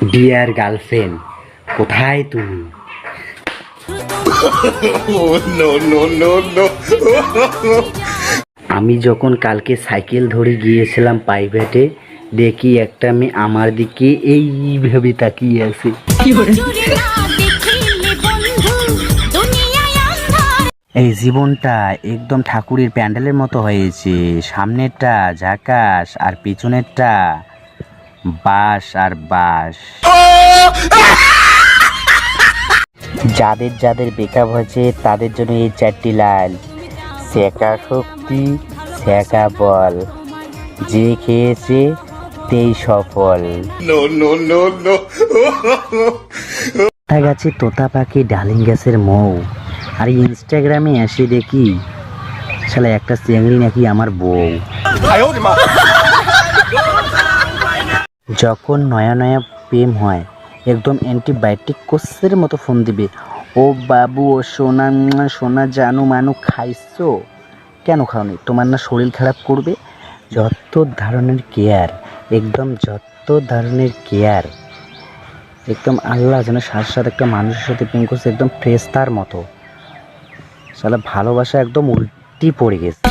Deer girlfriend, কোথায় তুমি? আমি যখন কালকে সাইকেল ধরে গিয়েছিলাম প্রাইভেটে, দেখি একটা মেয়ে আমার দিকে এইভাবে তাকিয়ে আছে। এই জীবনটা একদম ঠাকুরের প্যান্ডেলের মতো হয়েছে। সামনেরটা ঝাকাস আর পিছনেরটা বাঁশ আর বাঁশ। যাদের যাদের বেকআপ হয়েছে তাদের জন্য এই 4টি লাইন: শেখা শক্তি, শেখা বল, যে খেয়েছে তেই সফল। তোতা গাছে তোতা পাখি, ডালিম গাছের মৌ। আর ইনস্টাগ্রামে এসে দেখি শালা একটা চিংড়ি নাকি আমার বউ। যখন নয়া নয়া প্রেম হয়, একদম অ্যান্টিবায়োটিক কোর্সের মতো ফোন দিবে। ও বাবু, ও সোনা সোনা, জানু মানু, খাইছো? কেন খাওনি? তোমার না শরীর খারাপ করবে? যত ধরনের কেয়ার, একদম যত ধরনের কেয়ার, একদম আল্লাহ যেন সাথে সাথে একটা মানুষের সাথে প্রেম করছে, একদম ফ্রেশ তার মতো। শালা ভালোবাসা একদম উল্টি পড়ে গেছে।